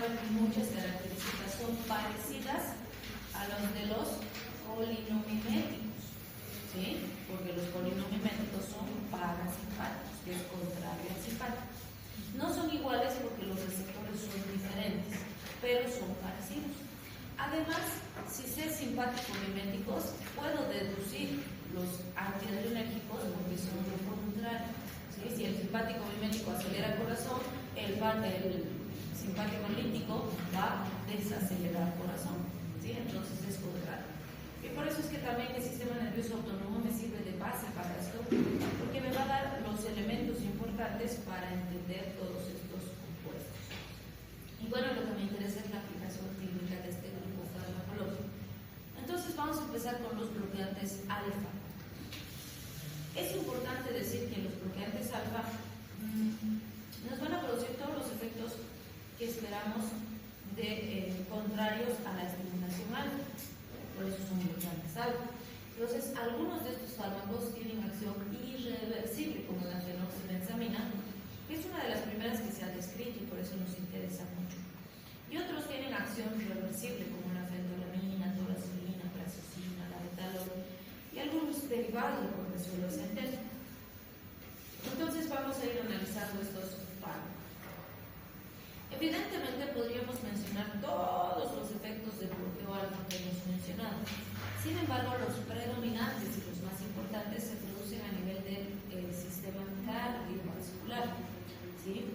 ver que muchas características son parecidas a las de los polinomiméticos, ¿sí? Porque los polinomiméticos son parasimpáticos, que es contrario al simpático. No son iguales porque los receptores son diferentes, pero son parecidos. Además, si sé simpático-miméticos, puedo deducir los antiadrenérgicos porque son lo contrario, ¿sí? Si el simpático-mimético acelera el corazón, el simpático lítico va a desacelerar el corazón, ¿sí? Entonces es contrario. Y por eso es que también el sistema nervioso autónomo me sirve de base para esto, porque me va a dar los elementos importantes para entender todos estos compuestos. Y bueno, lo que me interesa es la aplicación clínica de este grupo farmacológico. Entonces vamos a empezar con los bloqueantes alfa. Es importante decir que los bloqueantes alfa nos van a producir todos los efectos que esperamos contrarios a la estimulación alfa. Por eso son bloqueantes alfa. Entonces, algunos de estos fármacos tienen acción irreversible, como la fenoxibenzamina, que es una de las primeras que se ha descrito y por eso nos interesa mucho. Y otros tienen acción reversible, como la fentolamina, toracilina, prazosina, la betalol y algunos derivados del cortisol ascendente. Entonces, vamos a ir analizando estos fármacos. Evidentemente podríamos mencionar todos los efectos del bloqueo alfa que hemos mencionado. Sin embargo, los predominantes y los más importantes se producen a nivel del sistema cardiovascular, ¿sí?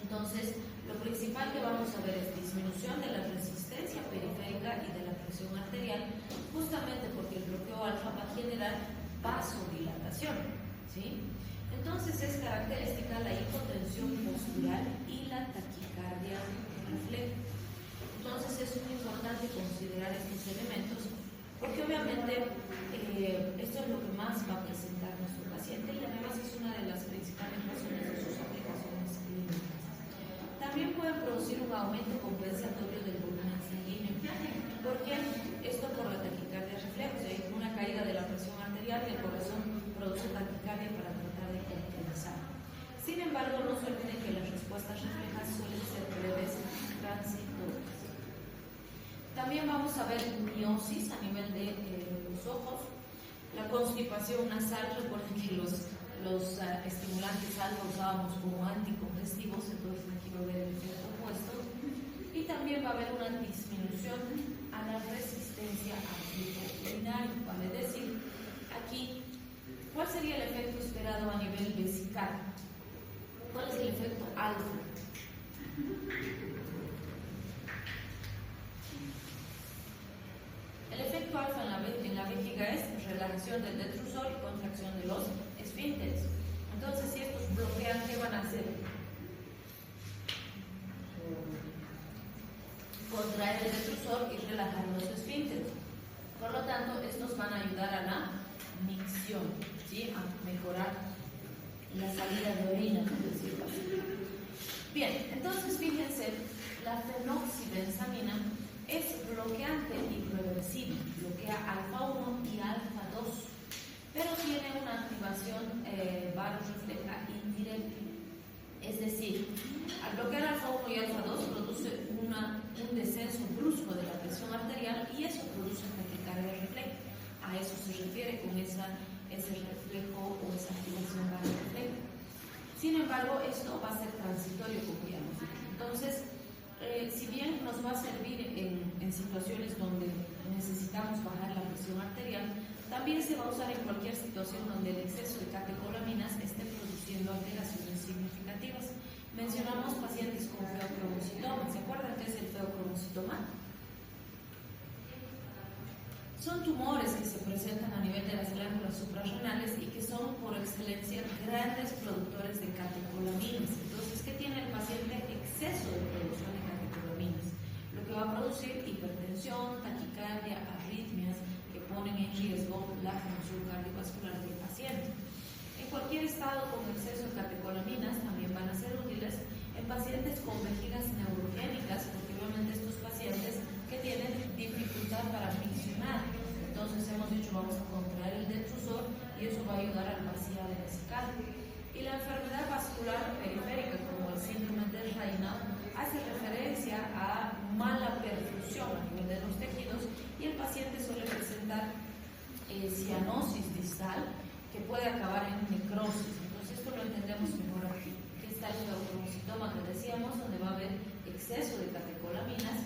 Entonces, lo principal que vamos a ver es disminución de la resistencia periférica y de la presión arterial, justamente porque el bloqueo alfa va a generar vasodilatación, ¿sí? Entonces es característica la hipotensión postural y la taquicardia refleja. Entonces es muy importante considerar estos elementos porque obviamente esto es lo que más va a presentar nuestro paciente y además es una de las principales razones de sus aplicaciones clínicas. También pueden producir un aumento compensatorio del volumen sanguíneo. ¿Por qué? Esto por la taquicardia refleja, hay una caída de la presión arterial y el corazón produce taquicardia para tratar de compensar. Sin embargo, no se olviden que las respuestas reflejas suelen ser breves y transitorias. También vamos a ver miosis a nivel de los ojos, la constipación nasal. Recuerden que los estimulantes alfa usábamos como anticongestivos, entonces aquí va a haber el efecto opuesto. Y también va a haber una disminución a la resistencia al flujo urinario, vale decir, aquí, ¿cuál sería el efecto esperado a nivel vesical? ¿Cuál es el efecto alfa? El efecto alfa en la vejiga es relajación del detrusor y contracción de los esfínteres. Entonces, si estos bloquean, ¿qué van a hacer? Contraer el detrusor y relajar los esfínteres. Por lo tanto, estos van a ayudar a la micción, ¿sí? A mejorar la salida de orina, por decirlo así. Bien, entonces fíjense, la fenoxibenzamina es bloqueante irreversible, bloquea alfa 1 y alfa 2, pero tiene una activación varorefleja indirecta. Es decir, al bloquear alfa 1 y alfa 2 produce un descenso brusco de la presión arterial y eso produce taquicardia refleja. A eso se refiere con ese reflejo o esa activación varorefleja. Sin embargo, esto va a ser transitorio, como ya hemos dicho. Entonces, si bien nos va a servir en situaciones donde necesitamos bajar la presión arterial, también se va a usar en cualquier situación donde el exceso de catecolaminas esté produciendo alteraciones significativas. Mencionamos pacientes con feocromocitoma. ¿Se acuerdan qué es el feocromocitoma? Son tumores que se presentan a nivel de las glándulas suprarrenales y que son por excelencia grandes productores de catecolaminas. Entonces, ¿qué tiene el paciente? Exceso de producción de catecolaminas, lo que va a producir hipertensión, taquicardia, arritmias que ponen en riesgo la función cardiovascular del paciente. En cualquier estado con exceso de catecolaminas también van a ser útiles en pacientes con vejigas neurogénicas, porque obviamente estos pacientes que tienen dificultad para miccionar. Entonces hemos dicho, vamos a contraer el detrusor y eso va a ayudar al vaciado vesical. Y la enfermedad vascular periférica, como el síndrome de Raynaud, hace referencia oclusión a nivel de los tejidos y el paciente suele presentar cianosis distal que puede acabar en necrosis. Entonces esto lo entendemos mejor aquí. Aquí está el feocromocitoma que decíamos, donde va a haber exceso de catecolaminas.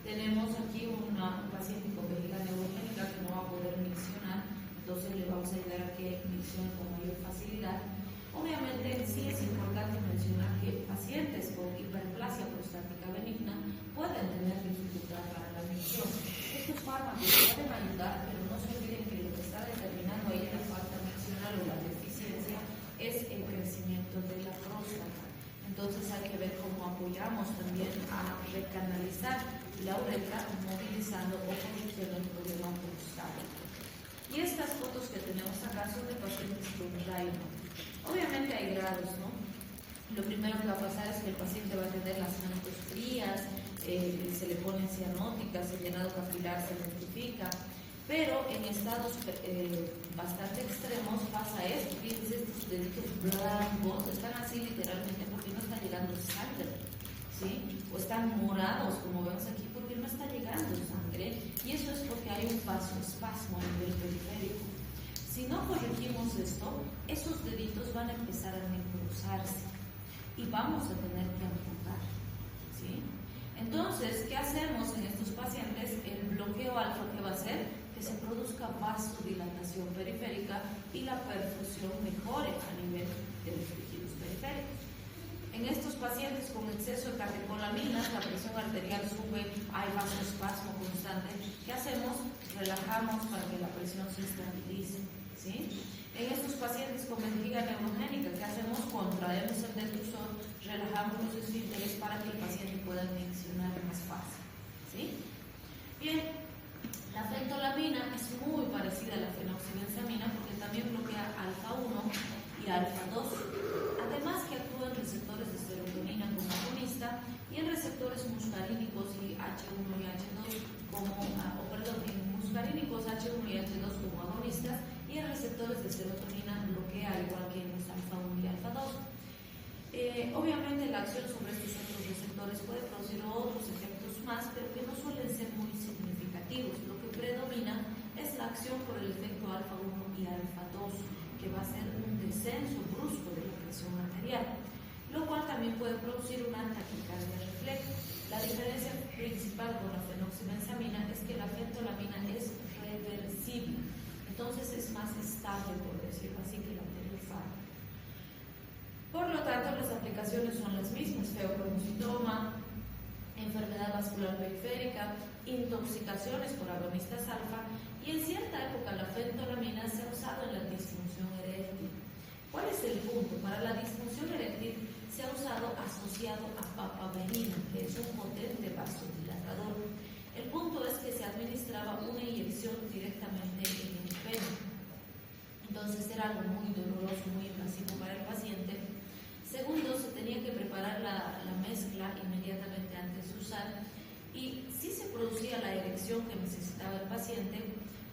Tenemos aquí un paciente con vejiga neurogénica que no va a poder miccionar, entonces le vamos a ayudar a que miccione con mayor facilidad. Obviamente sí es importante mencionar que pacientes con hiperplasia prostática benigna pueden tener dificultad para la micción. Estos fármacos pueden ayudar, pero no se olviden que lo que está determinando ahí la falta miccional o la deficiencia es el crecimiento de la próstata. Entonces hay que ver cómo apoyamos también a recanalizar la uretra movilizando o conduciendo el problema prostático. Y estas fotos que tenemos acá son de pacientes con Raynaud. Obviamente hay grados, ¿no? Lo primero que va a pasar es que el paciente va a tener las manos frías, se le ponen cianóticas, el llenado capilar se electrifica, pero en estados bastante extremos pasa esto. Fíjense, estos deditos blancos están así literalmente porque no está llegando sangre, ¿sí? O están morados, como vemos aquí, porque no está llegando sangre, y eso es porque hay un vasoespasmo a nivel periférico. Si no corregimos esto, esos deditos van a empezar a necrosarse y vamos a tener que amputar, ¿sí? Entonces, ¿qué hacemos en estos pacientes? El bloqueo alfa, que va a hacer que se produzca vasodilatación periférica y la perfusión mejore a nivel de los tejidos periféricos. En estos pacientes con exceso de catecolaminas, la presión arterial sube, hay vasoespasmo constante. ¿Qué hacemos? Relajamos para que la presión se estabilice, ¿sí? En estos pacientes con vejiga neurogénica, ¿qué hacemos? Contraemos el detrusor, relajamos los esfínteres para que el paciente pueda miccionar más fácil, ¿sí? Bien, la fentolamina es muy parecida a la fenoxibenzamina porque también bloquea alfa-1 y alfa-2. Además que actúa en receptores de serotonina como agonista y en receptores muscarínicos y H1 y H2 en muscarínicos H1 y H2 como agonistas, y en receptores de serotonina bloquea al igual que en los alfa-1 y alfa-2. Obviamente la acción sobre estos otros receptores puede producir otros efectos más, pero que no suelen ser muy significativos. Lo que predomina es la acción por el efecto alfa-1 y alfa-2, que va a ser un descenso brusco de la presión arterial, lo cual también puede producir una taquicardia refleja. La diferencia principal con la fenoxibenzamina es que la fentolamina es reversible, entonces es más estable, por decirlo así, que la telfar. Por lo tanto, las aplicaciones son las mismas: feocromocitoma, enfermedad vascular periférica, intoxicaciones por agonistas alfa, y en cierta época la fentolamina se ha usado en la disfunción eréctil. ¿Cuál es el punto? Para la disfunción eréctil se ha usado asociado a papaverina, que es un potente vasodilatador. El punto es que se administraba una inyección directamente en el pene. Entonces era algo muy doloroso, muy invasivo para el paciente. Segundo, se tenía que preparar la mezcla inmediatamente antes de usar, y sí se producía la erección que necesitaba el paciente,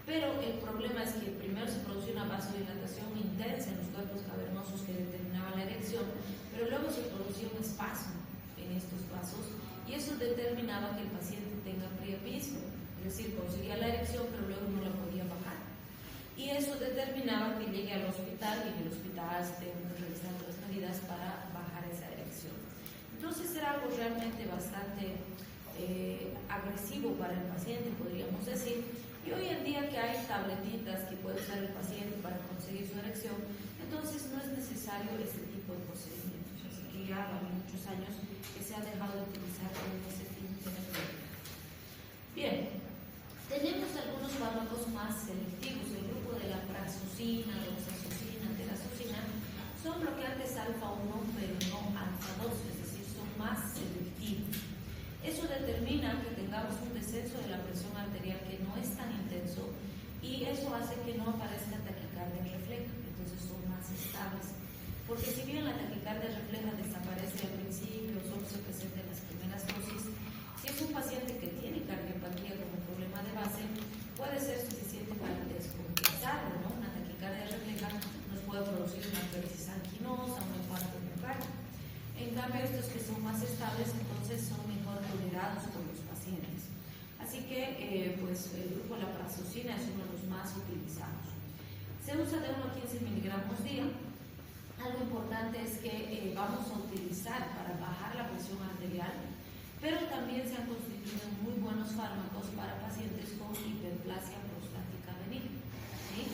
pero el problema es que primero se producía una vasodilatación intensa en los cuerpos cavernosos que determinaba la erección, pero luego se producía un espasmo en estos vasos, y eso determinaba que el paciente tenga priapismo, es decir, conseguía la erección pero luego no la podía bajar, y eso determinaba que llegue al hospital y en el hospital se tengan que realizar las medidas para bajar esa erección. Entonces era algo realmente bastante agresivo para el paciente, podríamos decir. Y hoy en día que hay tabletitas que puede usar el paciente para conseguir su erección, entonces no es necesario ese tipo de procedimientos. Así que ya van muchos años que se ha dejado de utilizar en ese fin terapéutico. Bien, tenemos algunos fármacos más selectivos. El grupo de la prazosin, doxazosina, terazosina son bloqueantes alfa-1 pero no alfa-2, es decir, son más selectivos. Eso determina que tengamos un descenso de la presión arterial que no es tan intenso, y eso hace que no aparezca taquicardia refleja, entonces son más estables. Porque si bien la taquicardia refleja desaparece al principio, solo se presenta en las primeras dosis, si es un paciente que tiene cardiopatía como problema de base, puede ser suficiente para descompensarlo, ¿no? Una taquicardia refleja nos puede producir una crisis anquinosa, un infarto miocardio. En cambio, estos que son más estables, entonces son mejor tolerados por los pacientes. pues el grupo de la prazosin es uno de los más utilizados. Se usa de 1 a 15 miligramos día. Algo importante es que vamos a utilizar para bajar la presión arterial, pero también se han constituido muy buenos fármacos para pacientes con hiperplasia prostática benigna, ¿sí?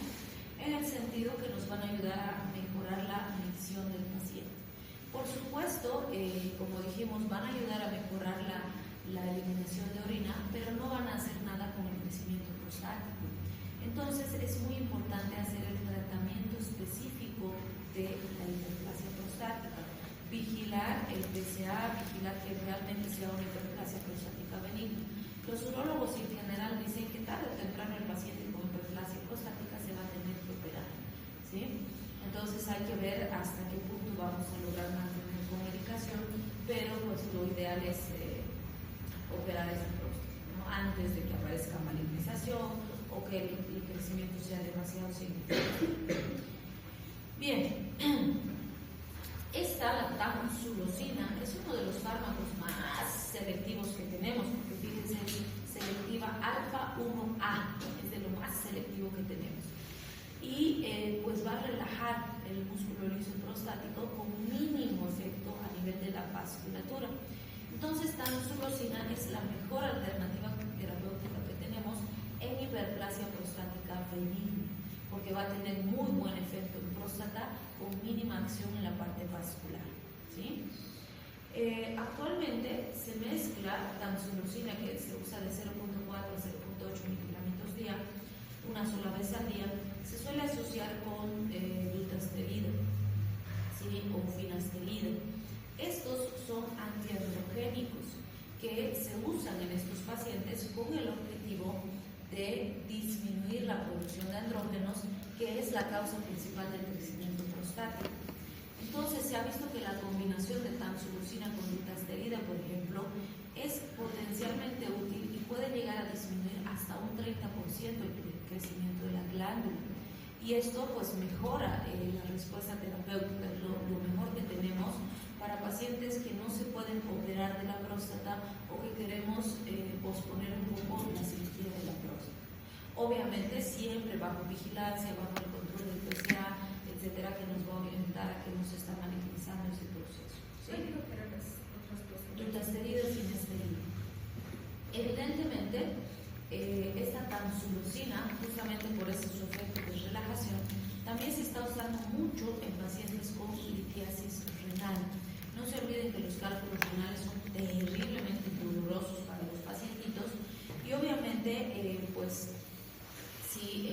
En el sentido que nos van a ayudar a mejorar la micción del paciente. Por supuesto, como dijimos, van a ayudar a mejorar la eliminación de orina, pero no van a hacer nada con el crecimiento prostático. Entonces es muy importante hacer el tratamiento específico de la hiperplasia prostática, vigilar el PSA, vigilar que realmente sea una hiperplasia prostática benigna. Los urólogos en general dicen que tarde o temprano el paciente con hiperplasia prostática se va a tener que operar, ¿sí? Entonces hay que ver hasta qué punto vamos a lograr mantener con medicación, pero pues lo ideal es operar esa próstata, ¿no? Antes de que aparezca malignización o que el crecimiento sea demasiado significativo. Bien, esta, la tamsulosina, es uno de los fármacos más selectivos que tenemos, porque fíjense, selectiva alfa 1A, es de lo más selectivo que tenemos. Y pues va a relajar el músculo liso prostático con mínimo efecto a nivel de la vasculatura. Entonces, tamsulosina es la mejor alternativa terapéutica que tenemos en hiperplasia prostática benigna, porque va a tener muy buen efecto en próstata con mínima acción en la parte vascular, ¿sí? Actualmente se mezcla tamsulosina, que se usa de 0.4 a 0.8 miligramos día, una sola vez al día. Se suele asociar con dutasterida, ¿sí? O finasterida. Estos son antiandrogénicos que se usan en estos pacientes con el objetivo de disminuir la producción de andrógenos, que es la causa principal del crecimiento prostático. Entonces se ha visto que la combinación de tamsulosina con dutasterida, por ejemplo, es potencialmente útil y puede llegar a disminuir hasta un 30% el crecimiento de la glándula. Y esto pues mejora la respuesta terapéutica, lo mejor que tenemos para pacientes que no se pueden operar de la próstata o que queremos posponer un poco la cirugía de la próstata. Obviamente siempre bajo vigilancia, bajo el control del PSA, etcétera, que nos va a orientar a que no se está magnetizando ese proceso, ¿sí? Dutasterida y finasterida. Evidentemente, esta tamsulosina, justamente por ese su efecto de relajación, también se está usando mucho en pacientes con litiasis renal. No se olviden que los cálculos renales son terriblemente dolorosos para los pacientitos y obviamente, pues, si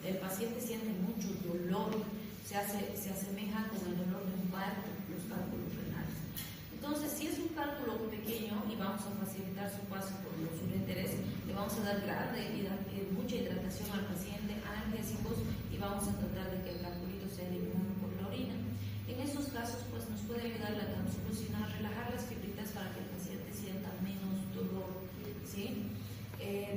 el paciente siente mucho dolor, se asemeja con el dolor de un parto, los cálculos renales. Entonces, si es un cálculo pequeño y vamos a facilitar su paso por los uréteres, le vamos a dar mucha hidratación al paciente, analgésicos, y vamos a tratar de que el calculito sea eliminado por la orina. En esos casos, pues nos puede ayudar la tamsulosina a relajar las fibritas para que el paciente sienta menos dolor, ¿sí?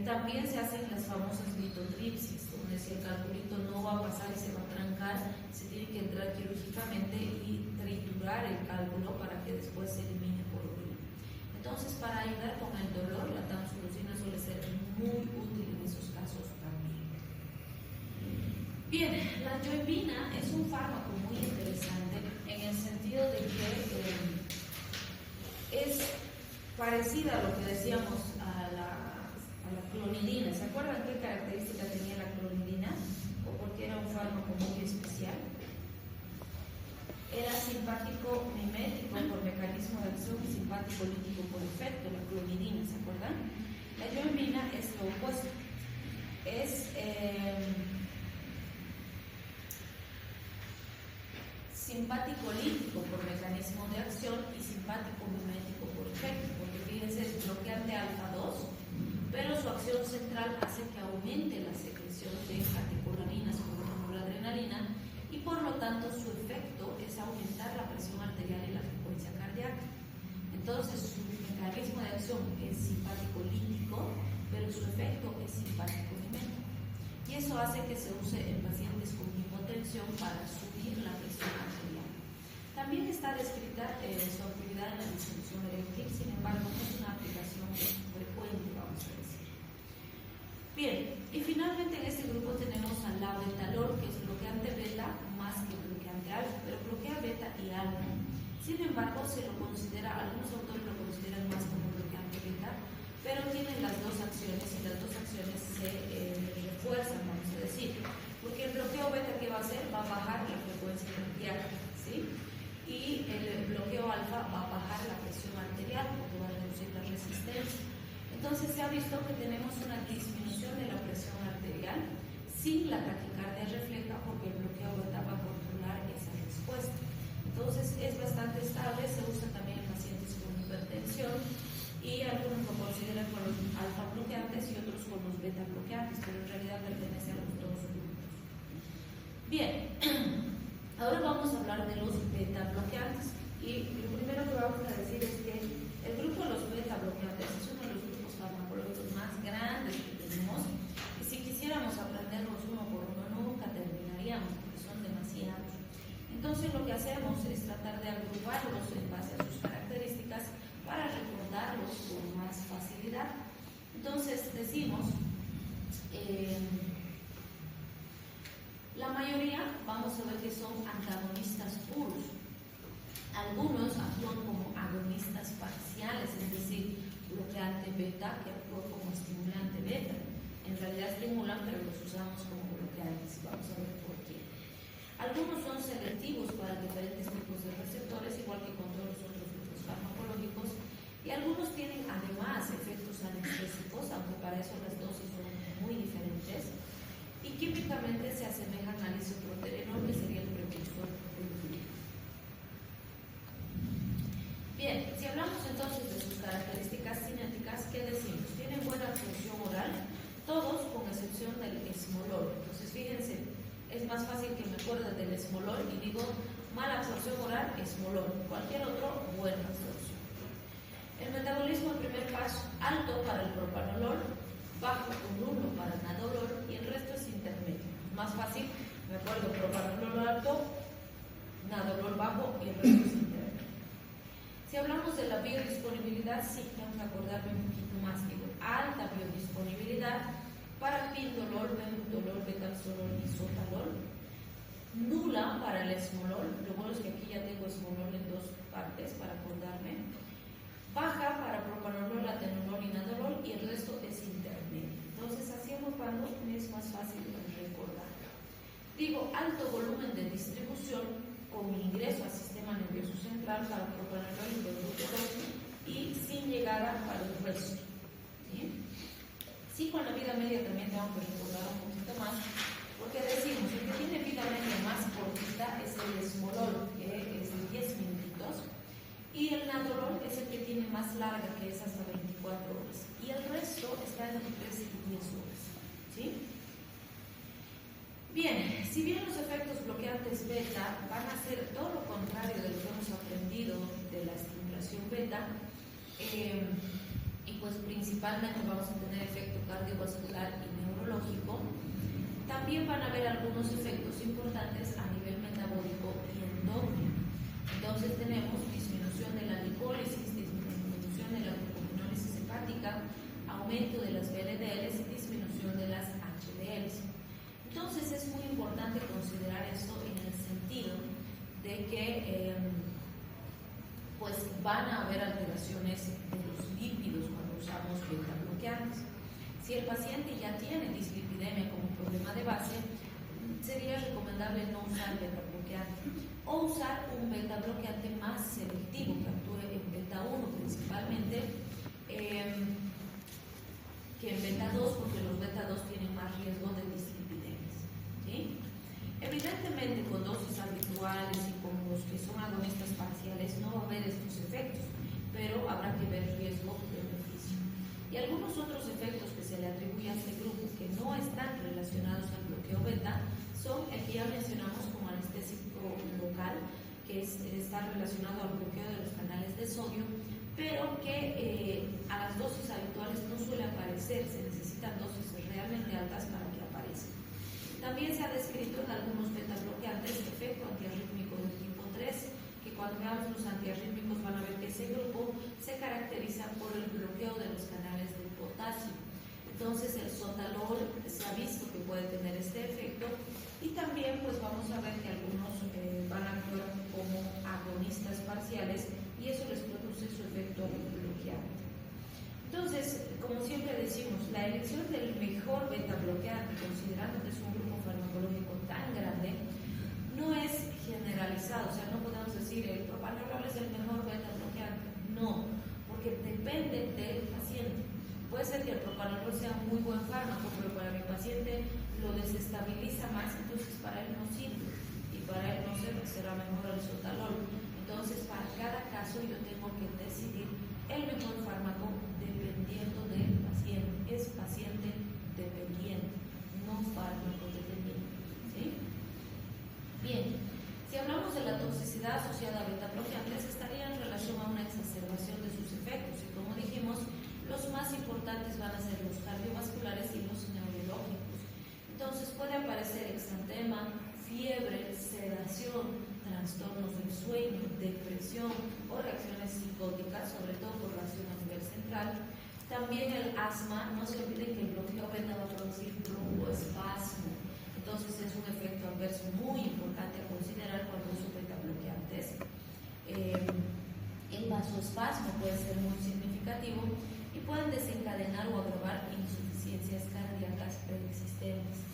También se hacen las famosas litotripsis, donde si el calculito no va a pasar y se va a trancar, se tiene que entrar quirúrgicamente y triturar el cálculo para que después se elimine por orina. Entonces, para ayudar con el dolor, la tamsulosina suele ser muy útil en esos casos también. Bien, la yoembina es un fármaco muy interesante en el sentido de que es parecida a lo que decíamos a la clonidina. ¿Se acuerdan qué característica tenía la clonidina? ¿O por qué era un fármaco muy especial? Era simpático mimético por mecanismo de acción y simpático lítico por efecto, la clonidina, ¿se acuerdan? La yoembina es lo opuesto. Es simpático lítico por mecanismo de acción y simpático mimético por efecto, porque fíjense, es bloqueante alfa 2, pero su acción central hace que aumente la secreción de catecolaminas como la noradrenalina y por lo tanto su efecto es aumentar la presión arterial y la frecuencia cardíaca. Entonces su mecanismo de acción es simpático lítico, pero su efecto es simpático mimético. Y eso hace que se use en pacientes con hipotensión para subir la presión arterial. También está descrita su actividad en la disfunción eréctil, sin embargo no es una aplicación frecuente, vamos a decir. Bien, se lo considera, algunos autores lo consideran más como bloqueante beta, pero tienen las dos acciones y las dos acciones se refuerzan, vamos a decir, porque el bloqueo beta, ¿qué va a hacer? Va a bajar la frecuencia cardíaca, ¿sí? Y el bloqueo alfa va a bajar la presión arterial porque va a reducir la resistencia. Entonces se ha visto que tenemos una disminución de la presión arterial sin la taquicardia refleja porque el bloqueo beta va a controlar esa respuesta. Entonces es bastante estable, se usa también en pacientes con hipertensión y algunos lo consideran con los alfa bloqueantes y otros con los beta bloqueantes, pero en realidad pertenece a los dos grupos. Bien, ahora vamos a hablar de los beta bloqueantes y lo primero que vamos a decir es que el grupo de los beta bloqueantes es uno de los grupos farmacológicos más grandes que tenemos y si quisiéramos aprenderlos uno por uno nunca terminaríamos porque son demasiados. Entonces lo que hacemos es tratar de agruparlos en base a sus características para recordarlos con más facilidad. Entonces decimos, la mayoría vamos a ver que son antagonistas puros. Algunos actúan como agonistas parciales, es decir, bloqueante beta que actúa como estimulante beta. En realidad estimulan, pero los usamos como bloqueantes. Vamos a ver por qué. Algunos son selectivos para diferentes tipos de receptores, igual que con todos los otros grupos farmacológicos, y algunos tienen además efectos anestésicos, aunque para eso las dosis son muy diferentes, y químicamente se asemejan al isoproterenol, que sería el precursor del glúcido. Bien, si hablamos entonces de sus características cinéticas, ¿qué decimos? Tienen buena absorción oral, todos con excepción del esmolol. Entonces fíjense, es más fácil que me acuerde del esmolol y digo mala absorción oral, esmolol. Cualquier otro, buena absorción. El metabolismo, el primer paso, alto para el propanolol, bajo o nulo para el nadolol y el resto es intermedio. Más fácil, me acuerdo, propanolol alto, nadolol bajo y el resto es intermedio. Si hablamos de la biodisponibilidad, sí, vamos a acordarme un poquito más. Digo, alta biodisponibilidad para pindolol, benzolol, betalsolol y sotalol. Nula para el esmolol, lo bueno es que aquí ya tengo esmolol en dos partes para acordarme. Baja para propanolol, atenolol y nadolol y el resto es intermedio. Entonces, así agrupando es más fácil de recordar. Digo, alto volumen de distribución con ingreso al sistema nervioso central para propanolol y benzotrol y sin llegada para el resto. ¿Sí? Sí, con la vida media también tengo que recordar un poquito más, porque decimos, el que tiene vida media más cortita es el esmolol, que es de 10 minutitos, y el nadolol es el que tiene más larga, que es hasta 24 horas, y el resto está entre 3 y 10 horas. ¿Sí? Bien, si bien los efectos bloqueantes beta van a ser todo lo contrario de lo que hemos aprendido de la estimulación beta, y pues principalmente vamos a tener efecto cardiovascular y neurológico, también van a haber algunos efectos importantes a nivel metabólico y endocrino. Entonces tenemos disminución de la lipólisis, disminución de la glucogenólisis hepática, aumento de las VLDLs y disminución de las HDLs. Entonces es muy importante considerar esto en el sentido de que pues van a haber alteraciones de los lípidos cuando usamos beta bloqueantes. Si el paciente ya tiene dislipidemia como problema de base, sería recomendable no usar beta bloqueante o usar un beta bloqueante más selectivo que actúe en beta 1 principalmente que en beta 2, porque los beta 2 tienen más riesgo de dislipidemias. ¿Sí? Evidentemente con dosis habituales y con los que son agonistas parciales no va a haber estos efectos, pero habrá que ver riesgo-beneficio. Y algunos otros efectos que se le atribuyen a este grupo que no están relacionados al bloqueo beta son el que ya mencionamos como anestésico local, que está relacionado al bloqueo de los canales de sodio, pero que a las dosis habituales no suele aparecer, se necesitan dosis realmente altas para que aparezca. También se ha descrito en algunos beta bloqueantes efecto antiarrítmico del tipo 3, que cuando veamos los antiarrítmicos van a ver que ese grupo se caracteriza por el bloqueo de los canales de potasio. Entonces el sotalol se ha visto que puede tener este efecto y también pues vamos a ver que algunos van a actuar como agonistas parciales y y eso les produce su efecto bloqueante. Entonces, como siempre decimos, la elección del mejor beta bloqueante, considerando que es un grupo farmacológico tan grande, no es generalizado, o sea, no podemos decir el propanolol es el mejor beta bloqueante, no, porque depende del paciente. Puede ser que el propanolol sea un muy buen fármaco, pero para mi paciente lo desestabiliza más, entonces para él no sirve, y para él no será mejor el sotalol. Entonces, para cada caso yo tengo que decidir el mejor fármaco dependiendo del paciente. Es paciente dependiente, no fármaco dependiente, ¿sí? Bien, si hablamos de la toxicidad asociada a beta-bloqueantes, estaría en relación a una exacerbación de sus efectos, y como dijimos, los más importantes van a ser los cardiovasculares y los neurológicos. Entonces puede aparecer exantema, fiebre, sedación, trastornos del sueño, depresión o reacciones psicóticas, sobre todo por reacción a nivel central. También el asma, no se olviden que el bloqueo beta va a producir broncoespasmo. Entonces es un efecto adverso muy importante a considerar cuando uso beta bloqueantes. El vasoespasmo puede ser muy significativo y pueden desencadenar o agravar insuficiencias cardíacas preexistentes.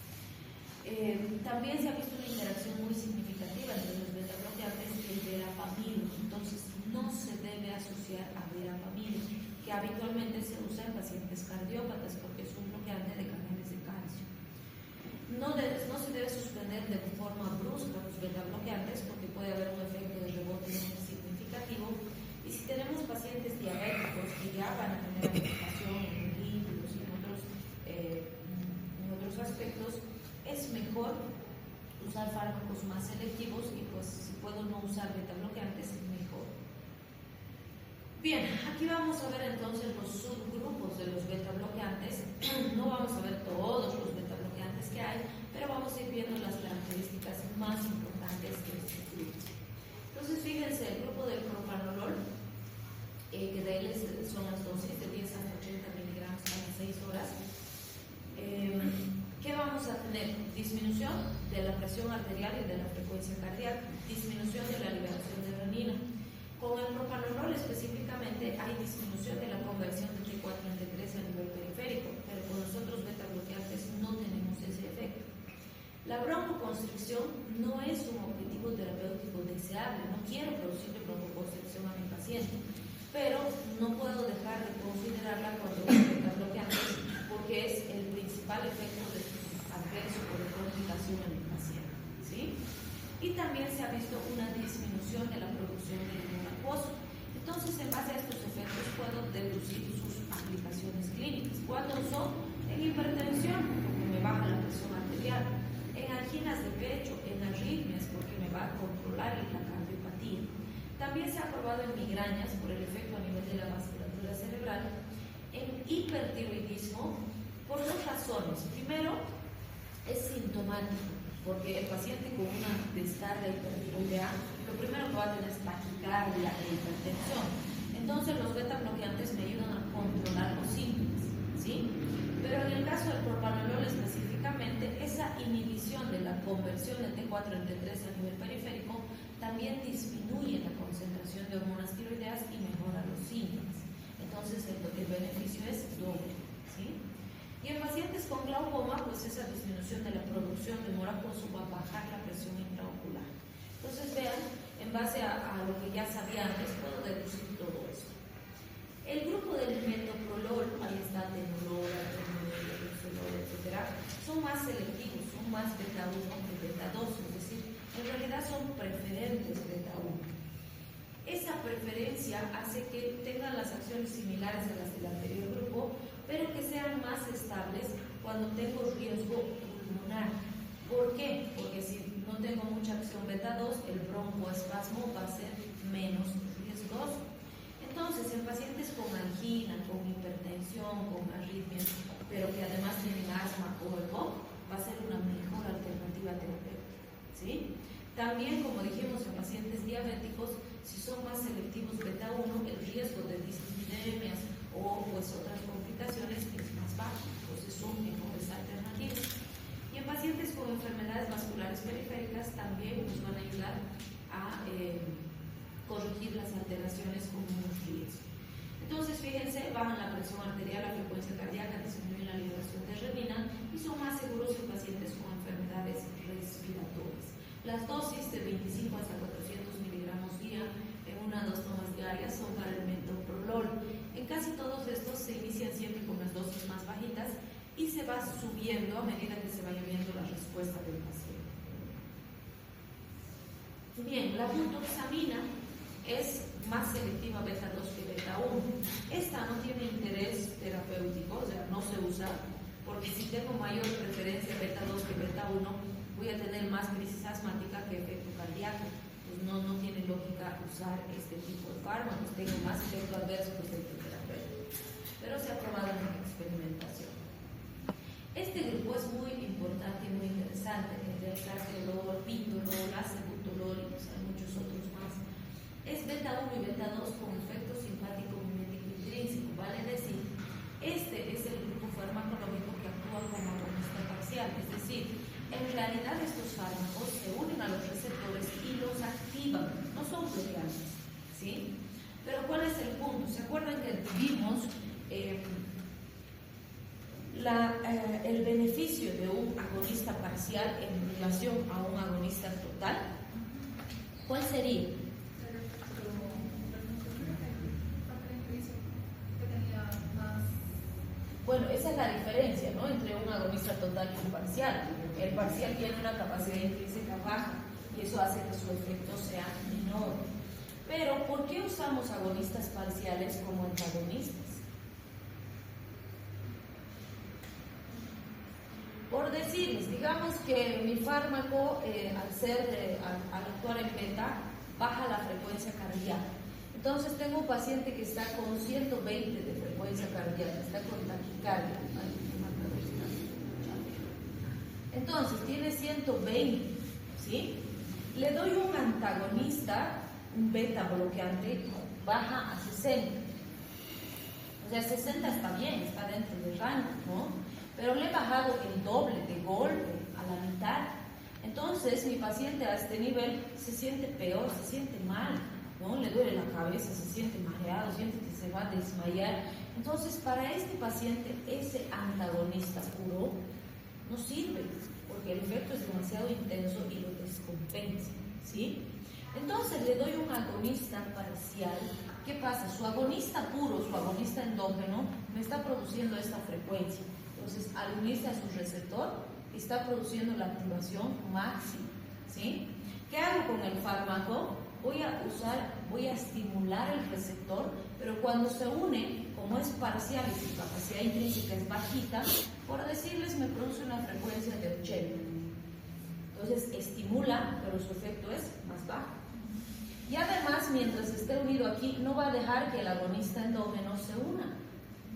También se ha visto una interacción muy significativa entre los beta bloqueantes y el verapamil. Entonces no se debe asociar a verapamil, que habitualmente se usa en pacientes cardiópatas porque es un bloqueante de canales de calcio. No se debe suspender de forma brusca los beta bloqueantes porque puede haber un efecto de rebote muy significativo. Y si tenemos pacientes diabéticos que ya van a tener afectación en lípidos y en otros aspectos, es mejor usar fármacos más selectivos y pues si puedo no usar beta bloqueantes es mejor. Bien, aquí vamos a ver entonces los subgrupos de los beta bloqueantes. No vamos a ver todos los beta bloqueantes que hay, pero vamos a ir viendo las características más importantes de estos grupos. Entonces fíjense, el grupo del propanolol, que de él son las dosis de 10 hasta 80 miligramos cada 6 horas. ¿Qué vamos a tener? Disminución de la presión arterial y de la frecuencia cardíaca, disminución de la liberación de renina. Con el propanolol específicamente hay disminución de la conversión de T4 en T3 a nivel periférico, pero con los otros beta bloqueantes no tenemos ese efecto. La broncoconstricción no es un objetivo terapéutico deseable, no quiero producirle broncoconstricción a mi paciente, pero no puedo dejar de considerarla cuando uso beta bloqueantes porque es el principal efecto de adverso por complicación en el paciente, ¿sí? Y también se ha visto una disminución de la producción de limón acuoso. Entonces, en base a estos efectos, puedo deducir sus aplicaciones clínicas. ¿Cuándo son? En hipertensión, porque me baja la presión arterial, en anginas de pecho, en arritmias, porque me va a controlar la cardiopatía. También se ha probado en migrañas por el efecto a nivel de la vasculatura cerebral, en hipertiroidismo, por dos razones. Primero, es sintomático, porque el paciente con una descarga hipertiroidea, lo primero que va a tener es taquicardia e hipertensión. Entonces los beta bloqueantes me ayudan a controlar los síntomas, ¿sí? Pero en el caso del propanolol específicamente, esa inhibición de la conversión de T4 en T3 a nivel periférico también disminuye la concentración de hormonas tiroideas y mejora los síntomas. Entonces el beneficio es doble, ¿sí? Y en pacientes con glaucoma, pues esa disminución de la producción de humor acuoso va a bajar la presión intraocular. Entonces vean, en base a lo que ya sabía antes, puedo deducir todo eso. El grupo del metoprolol, ahí está tenolol, etcétera, son más selectivos, son más beta 1 que beta 2, es decir, en realidad son preferentes beta 1. Esa preferencia hace que tengan las acciones similares a las del anterior grupo, pero que sean más estables cuando tengo riesgo pulmonar. ¿Por qué? Porque si no tengo mucha acción beta 2, el broncoespasmo va a ser menos riesgoso. Entonces, en pacientes con angina, con hipertensión, con arritmias, pero que además tienen asma o EPOC, va a ser una mejor alternativa terapéutica, ¿sí? También, como dijimos, en pacientes diabéticos, si son más selectivos beta 1, el riesgo de dislipidemias o pues otras complicaciones es más bajo, entonces son mejores alternativas. Y en pacientes con enfermedades vasculares periféricas también nos van a ayudar a corregir las alteraciones con menos riesgo. Entonces, fíjense, bajan la presión arterial, la frecuencia cardíaca, disminuyen la liberación de renina y son más seguros en pacientes con enfermedades respiratorias. Las dosis de 25 hasta 400 miligramos día en 1 a 2 tomas diarias son para el metoprolol. En casi todos estos se inician siempre con las dosis más bajitas y se va subiendo a medida que se vaya viendo la respuesta del paciente. Bien, la butoxamina es más selectiva beta-2 que beta-1. Esta no tiene interés terapéutico, o sea, no se usa, porque si tengo mayor preferencia beta-2 que beta-1, voy a tener más crisis asmática que efecto cardíaco. Pues no tiene lógica usar este tipo de fármacos, tengo más efecto adverso que efecto terapéutico. Pero se ha probado en experimentación. Este grupo es muy importante y muy interesante, el del carvedilol, pindolol, acebutolol y pues hay muchos otros más. Es beta-1 y beta-2 con efecto simpático mimético intrínseco, vale decir, este es el grupo farmacológico que actúa como agonista parcial, es decir, en realidad estos fármacos se unen a los receptores y los activan, no son bloqueantes, ¿sí? Pero ¿cuál es el punto? ¿Se acuerdan que vimos el beneficio de un agonista parcial en relación a un agonista total? ¿Cuál sería? Bueno, esa es la diferencia, ¿no?, entre un agonista total y un parcial. El parcial tiene una capacidad intrínseca baja y eso hace que su efecto sea menor. Pero, ¿por qué usamos agonistas parciales como antagonistas? Por decirles, digamos que mi fármaco, al actuar en beta, baja la frecuencia cardíaca. Entonces tengo un paciente que está con 120 de frecuencia cardíaca, está con taquicardia. Entonces tiene 120, ¿sí? Le doy un antagonista, un beta bloqueante, baja a 60. O sea, 60 está bien, está dentro del rango, ¿no? Pero le he bajado el doble de golpe, a la mitad. Entonces mi paciente a este nivel se siente peor, se siente mal, ¿no? Le duele la cabeza, se siente mareado, siente que se va a desmayar. Entonces, para este paciente, ese antagonista puro no sirve, porque el efecto es demasiado intenso y lo descompensa, ¿sí? Entonces, le doy un agonista parcial. ¿Qué pasa? Su agonista puro, su agonista endógeno, me está produciendo esta frecuencia. Entonces, al unirse a su receptor, está produciendo la activación máxima, ¿sí? ¿Qué hago con el fármaco? Voy a estimular el receptor, pero cuando se une, como es parcial y su capacidad intrínseca es bajita, por decirles, me produce una frecuencia de 80. Entonces, estimula, pero su efecto es más bajo. Y además, mientras esté unido aquí, no va a dejar que el agonista endógeno se una,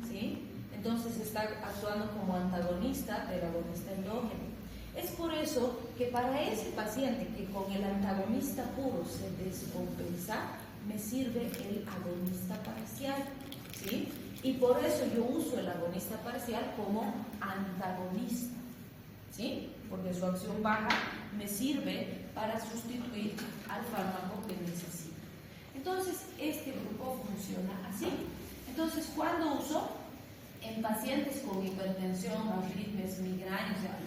¿sí? Entonces, está actuando como antagonista del agonista endógeno. Es por eso que para ese paciente que con el antagonista puro se descompensa, me sirve el agonista parcial, ¿sí? Y por eso yo uso el agonista parcial como antagonista, ¿sí? Porque su acción baja me sirve para sustituir al fármaco que necesito. Entonces, este grupo funciona así. Entonces, ¿cuándo uso? En pacientes con hipertensión, arritmias, migraña, o sea,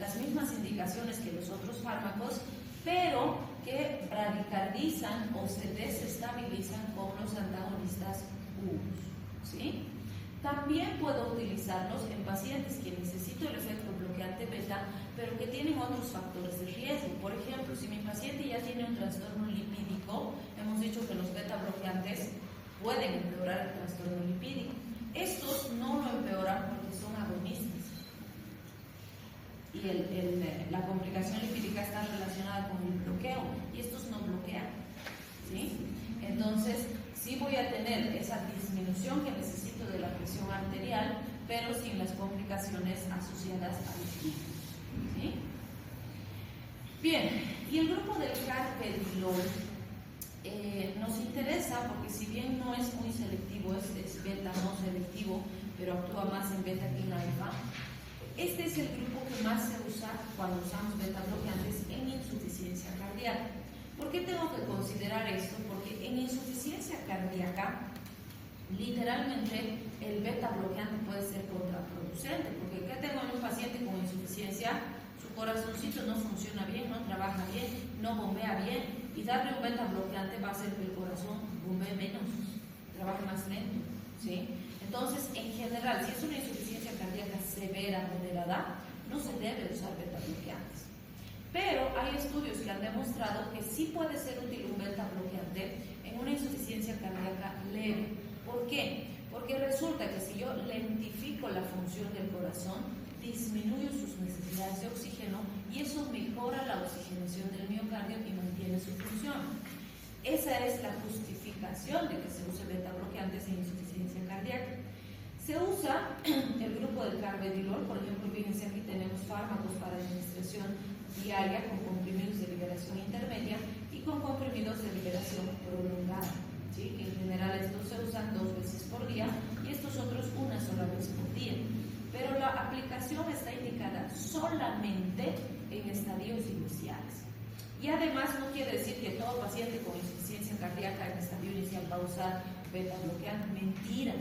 las mismas indicaciones que los otros fármacos, pero que bradicardizan o se desestabilizan con los antagonistas puros, ¿sí? También puedo utilizarlos en pacientes que necesito el efecto bloqueante beta, pero que tienen otros factores de riesgo. Por ejemplo, si mi paciente ya tiene un trastorno lipídico, hemos dicho que los beta bloqueantes pueden empeorar el trastorno lipídico. Estos no lo empeoran porque son agonistas. Y la complicación lipídica está relacionada con el bloqueo y estos no bloquean, ¿sí? Entonces, sí voy a tener esa disminución que necesito de la presión arterial, pero sin las complicaciones asociadas al lipídico, ¿sí? Bien, y el grupo del carvedilol nos interesa porque si bien no es muy selectivo, es beta no selectivo, pero actúa más en beta que en alfa. Este es el grupo que más se usa cuando usamos beta bloqueantes en insuficiencia cardíaca. ¿Por qué tengo que considerar esto? Porque en insuficiencia cardíaca, literalmente el beta bloqueante puede ser contraproducente, porque ¿qué tengo en un paciente con insuficiencia? Su corazoncito no funciona bien, no trabaja bien, no bombea bien, y darle un beta bloqueante va a hacer que el corazón bombee menos, trabaje más lento, ¿sí? Entonces, en general, si es una insuficiencia cardíaca severa, moderada, no se debe usar beta bloqueantes. Pero hay estudios que han demostrado que sí puede ser útil un beta bloqueante en una insuficiencia cardíaca leve. ¿Por qué? Porque resulta que si yo lentifico la función del corazón, disminuyo sus necesidades de oxígeno y eso mejora la oxigenación del miocardio y mantiene su función. Esa es la justificación de que se use beta bloqueantes en insuficiencia cardíaca. Se usa el grupo del carvedilol, por ejemplo, fíjense aquí tenemos fármacos para administración diaria con comprimidos de liberación intermedia y con comprimidos de liberación prolongada. ¿Sí? En general estos se usan 2 veces por día y estos otros una sola vez por día. Pero la aplicación está indicada solamente en estadios iniciales. Y además no quiere decir que todo paciente con insuficiencia cardíaca en estadio inicial va a usar beta bloqueante. Mentira.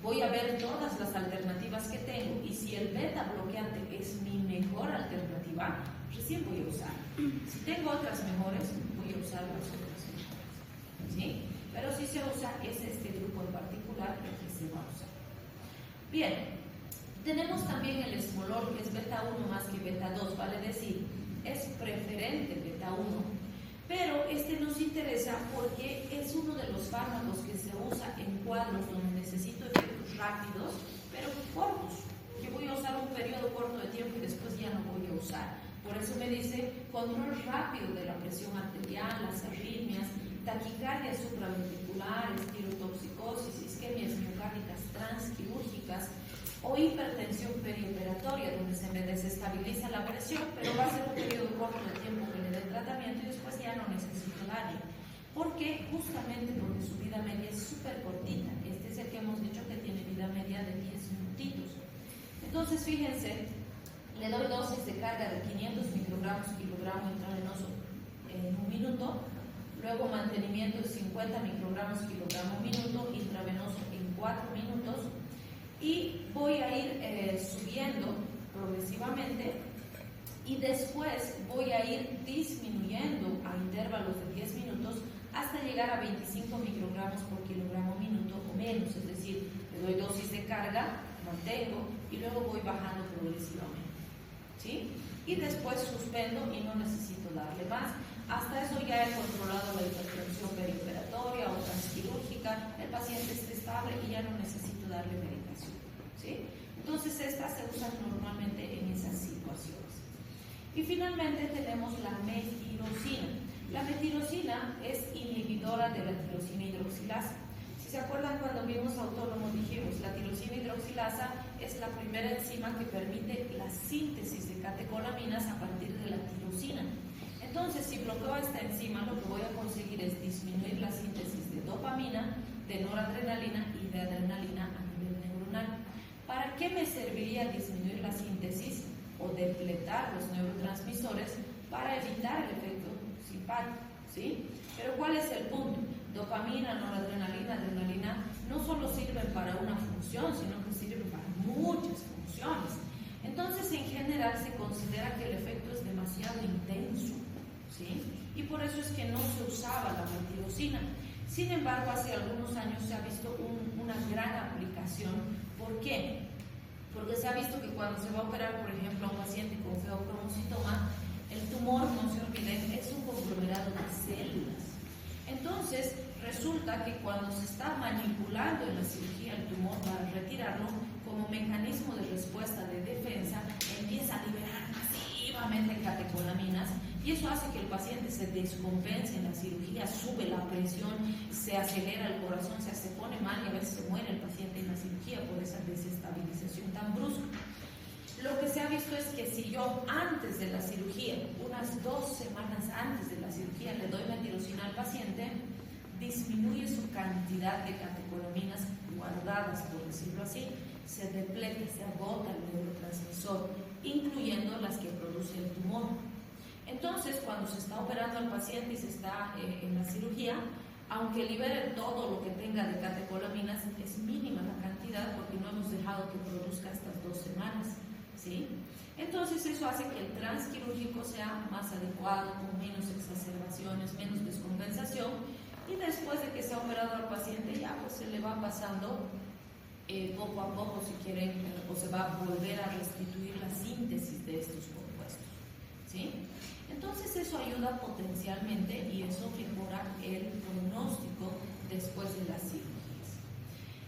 Voy a ver todas las alternativas que tengo y si el beta bloqueante es mi mejor alternativa, recién voy a usar. Si tengo otras mejores, voy a usar las otras mejores. ¿Sí? Pero si se usa, es este grupo en particular el que se va a usar. Bien, tenemos también el esmolol, que es beta 1 más que beta 2, vale decir, es preferente beta 1, pero este nos interesa porque es uno de los fármacos que se usa en cuadros donde necesito efectos rápidos, pero cortos, que voy a usar un periodo corto de tiempo y después ya no voy a usar. Por eso me dice control rápido de la presión arterial, las arritmias, taquicardias supraventriculares, tirotoxicosis, isquemias miocárdicas transquirúrgicas o hipertensión perioperatoria, donde se me desestabiliza la presión, pero va a ser un periodo corto de tiempo que le dé tratamiento y después ya no necesito darle. ¿Por qué? Justamente porque su vida media es súper cortita. Este es el que hemos dicho que tiene vida media de 10 minutitos. Entonces, fíjense, le doy dosis de carga de 500 microgramos kilogramo intravenoso en un minuto, luego mantenimiento de 50 microgramos kilogramo minuto intravenoso en 4 minutos y voy a ir subiendo progresivamente y después voy a ir disminuyendo a intervalos de 10 minutos hasta llegar a 25 microgramos por kilogramo minuto o menos, es decir, le doy dosis de carga, mantengo y luego voy bajando progresivamente. ¿Sí? Y después suspendo y no necesito darle más. Hasta eso ya he controlado la hipertensión perioperatoria o transquirúrgica, el paciente está estable y ya no necesito darle medicación. ¿Sí? Entonces estas se usan normalmente en esas situaciones. Y finalmente tenemos la metirosina. La metirosina es inhibidora de la tirosina hidroxilasa. Si se acuerdan cuando vimos autónomo dijimos, la tirosina hidroxilasa es la primera enzima que permite la síntesis de catecolaminas a partir de la tirosina. Entonces, si bloqueo esta enzima, lo que voy a conseguir es disminuir la síntesis de dopamina, de noradrenalina y de adrenalina a nivel neuronal. ¿Para qué me serviría disminuir la síntesis o depletar los neurotransmisores? Para evitar el efecto simpático, ¿sí? Pero ¿cuál es el punto? Dopamina, noradrenalina, adrenalina no solo sirven para una función, sino que sirven para muchas funciones. Entonces, en general, se considera que el efecto es demasiado intenso, ¿sí? Y por eso es que no se usaba la metirosina. Sin embargo, hace algunos años se ha visto una gran aplicación. ¿Por qué? Porque se ha visto que cuando se va a operar, por ejemplo, a un paciente con feocromocitoma, el tumor, no se olviden, es un conglomerado de células. Entonces, resulta que cuando se está manipulando en la cirugía el tumor para retirarlo, como mecanismo de respuesta de defensa, empieza a liberar masivamente catecolaminas y eso hace que el paciente se descompense en la cirugía, sube la presión, se acelera el corazón, se pone mal y a veces se muere el paciente en la cirugía por esa desestabilización tan brusca. Lo que se ha visto es que si yo antes de la cirugía, unas 2 semanas antes de la cirugía, le doy metirosina al paciente, disminuye su cantidad de catecolaminas guardadas, por decirlo así, se depleta, se agota el neurotransmisor, incluyendo las que produce el tumor. Entonces, cuando se está operando al paciente y se está en la cirugía, aunque libere todo lo que tenga de catecolaminas, es mínima la cantidad porque no hemos dejado que produzca estas 2 semanas, ¿sí? Entonces eso hace que el transquirúrgico sea más adecuado, con menos exacerbaciones, menos descompensación, y después de que se ha operado al paciente ya pues se le va pasando poco a poco, si quieren, o se va a volver a restituir la síntesis de estos compuestos, ¿sí? Entonces eso ayuda potencialmente y eso mejora el pronóstico después de las cirugías.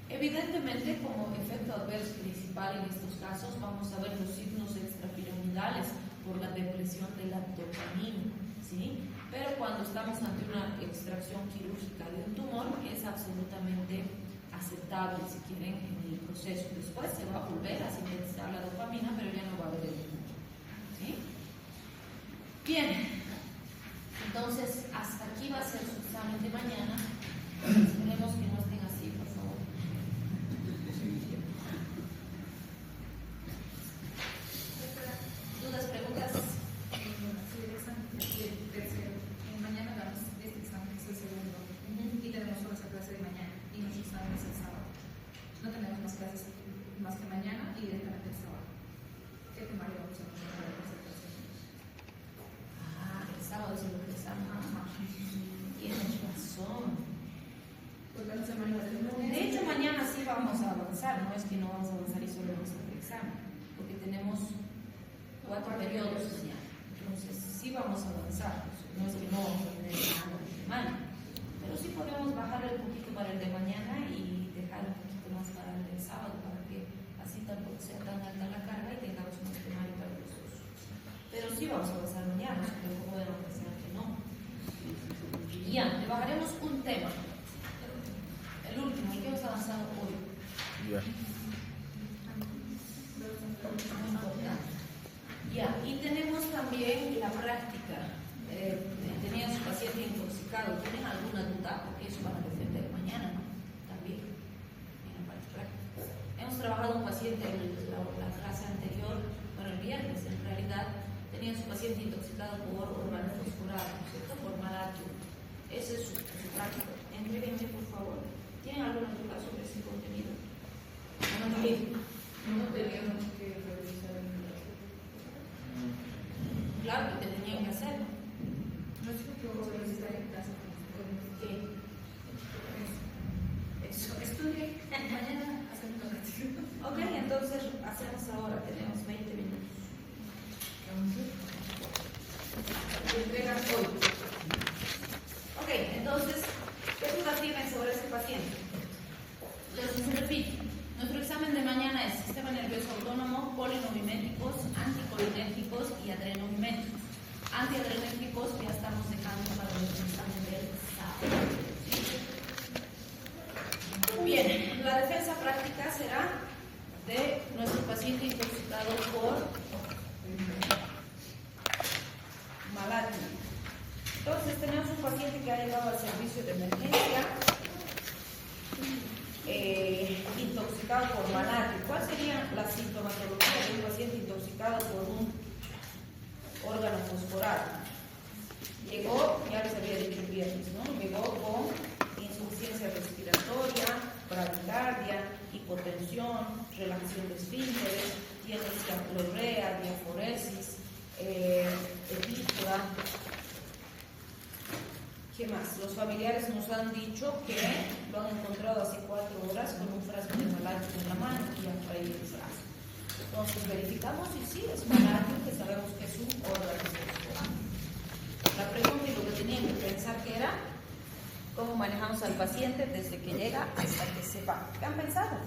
Evidentemente, como efecto adverso principal en estos casos, vamos a ver los signos extrapiramidales por la depresión de la dopamina, ¿sí? Pero cuando estamos ante una extracción quirúrgica de un tumor, es absolutamente aceptable, si quieren, en el proceso. Después se va a volver a sintetizar la dopamina, pero ya no va a haber el tumor, ¿sí? Bien, entonces hasta aquí va a ser su examen de mañana. Esperemos que no estén así, por favor. ¿Dudas, preguntas? Sí, el examen del tercero. Mañana damos este examen, que es el segundo, y tenemos solo esa clase de mañana, y nuestro examen es el sábado. No tenemos más clases más que mañana y directamente el sábado. ¿Qué temario vamos a poner para la presentación? El sábado es lo que estamos. Tienes razón. Pues la semana del lunes. De hecho, mañana sí vamos a avanzar, no es que no vamos a avanzar y solo vamos a hacer el examen, porque tenemos 4 periodos mañana. Entonces, sí vamos a avanzar, no es que no vamos a tener nada de semana, pero sí podemos bajarle un poquito para el de mañana y dejar un poquito más para el del sábado, para que así tampoco sea tan alta la carga y tengamos un temario para los dos. Pero sí vamos a avanzar mañana, pero como podemos pensar que no. Ya, le bajaremos un tema. El último, el que hemos avanzado hoy. Ya. Muy importante. Ya, y tenemos también la práctica. Tenían su paciente intoxicado. ¿Tienen alguna duda? Porque eso van a defender mañana, ¿no? También, en la parte práctica. Hemos trabajado un paciente en la clase anterior, bueno, el viernes en realidad, tenía su paciente intoxicado por órgano fosforado, ¿no es cierto? Por malato. Ese es su práctica. Entréguenme, por favor. ¿Tienen alguna duda sobre ese contenido? No teníamos que revisar el Claro, que tenían que hacer. no sé qué vamos a revisar en casa. ¿Qué? Eso, estudie. Mañana hacemos la práctica. Ok, entonces hacemos ahora, tenemos 20 minutos. Entregan hoy. Ok, entonces, ¿qué dudas tienen sobre ese paciente? Les repito, nuestro examen de mañana es sistema nervioso autónomo, polineuromiméticos, anticolinérgicos y adrenomiméticos. Antiadrenérgicos ya estamos dejando para nuestro examen del sábado. Bien, la defensa práctica será de nuestro paciente intoxicado por malato. Entonces tenemos un paciente que ha llegado al servicio de emergencia intoxicado por malato. ¿Cuál sería la sintomatología de un paciente intoxicado por un órgano fosforado? Llegó, ya les había dicho el viernes, ¿no? Llegó con insuficiencia respiratoria, bradicardia, hipotensión, relajación de esfínteres, tiene escapulorrea, diaforesis, epístola. ¿Qué más? Los familiares nos han dicho que lo han encontrado hace 4 horas con un frasco de malato en la mano y han traído el frasco. Entonces verificamos y sí, es malato, que sabemos que es un órgano fosforado. La pregunta y lo que tenían que pensar que era cómo manejamos al paciente desde que llega hasta que se va. ¿Qué han pensado?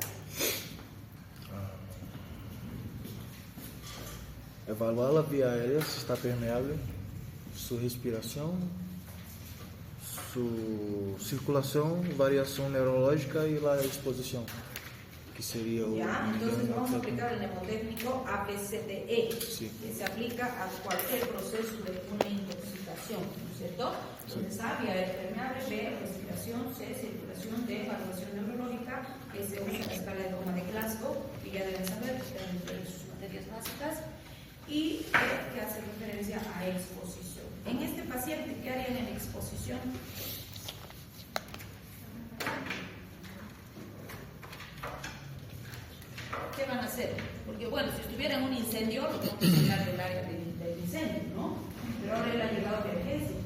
Evaluar la vía aérea, si está permeable, su respiración, su circulación, variación neurológica y la exposición, que sería o Ya, entonces vamos a aplicar el mnemotécnico ABCDE, Sí. que se aplica a cualquier proceso de una intoxicación, ¿no es cierto? Entonces A, vía aérea permeable, B, respiración, C, circulación, D, evaluación neurológica, que se usa la escala de Coma de Glasgow, que ya deben saber, que están entre sus materias básicas. y que hace referencia a exposición. En este paciente, ¿qué harían en exposición? ¿Qué van a hacer? Porque bueno, si estuviera en un incendio, lo tengo que sacar del área del incendio, ¿no? Pero ahora él ha llegado de emergencia.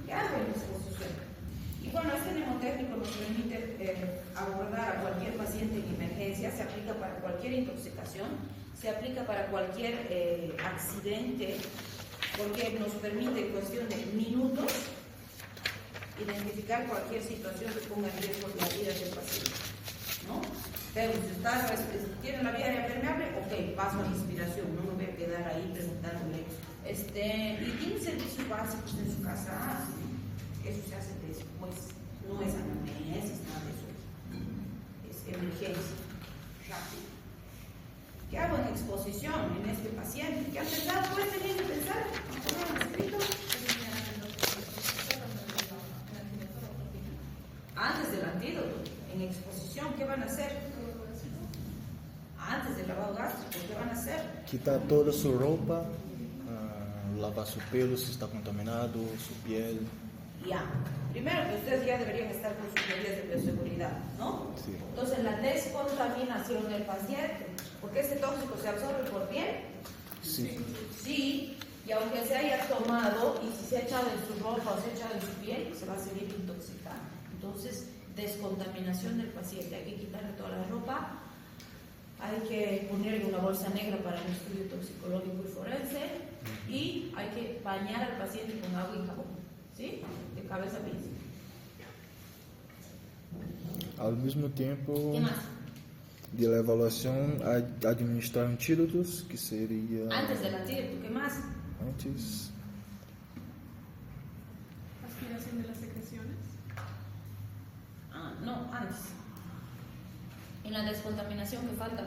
¿Qué hago en exposición? Y bueno, este mnemotécnico nos permite abordar a cualquier paciente en emergencia, se aplica para cualquier intoxicación, se aplica para cualquier accidente, porque nos permite en cuestión de minutos identificar cualquier situación que ponga en riesgo la vida del paciente, ¿no? Pero si tiene la vía aérea permeable, ok, paso a la inspiración, no me voy a quedar ahí preguntándole. ¿Y tiene servicios básicos en su casa? Eso se hace después, no es anamnesis, nada de eso. Es emergencia, rápido. ¿Qué hago en exposición en este paciente? ¿Qué han pensado? Pues tenían que pensar, ¿no han escrito? Antes del antídoto, en exposición, ¿qué van a hacer? Antes del lavado gástrico, ¿qué van a hacer? Quitar toda su ropa, lavar su pelo si está contaminado, su piel. Ya. Primero que ustedes ya deberían estar con sus medidas de bioseguridad, ¿no? Sí. Entonces, la descontaminación del paciente, porque este tóxico se absorbe por piel. Sí. Sí, y aunque se haya tomado y si se ha echado en su ropa o se ha echado en su piel, se va a seguir intoxicando. Entonces, descontaminación del paciente, hay que quitarle toda la ropa, hay que ponerle una bolsa negra para el estudio toxicológico y forense y hay que bañar al paciente con agua y jabón, ¿sí? De cabeza a pies. Al mismo tiempo, ¿Qué más? de la evaluación, administrar antídotos, que sería... Antes del antídoto, ¿qué más? Antes... Aspiración de las secreciones. No, antes. En la descontaminación que falta.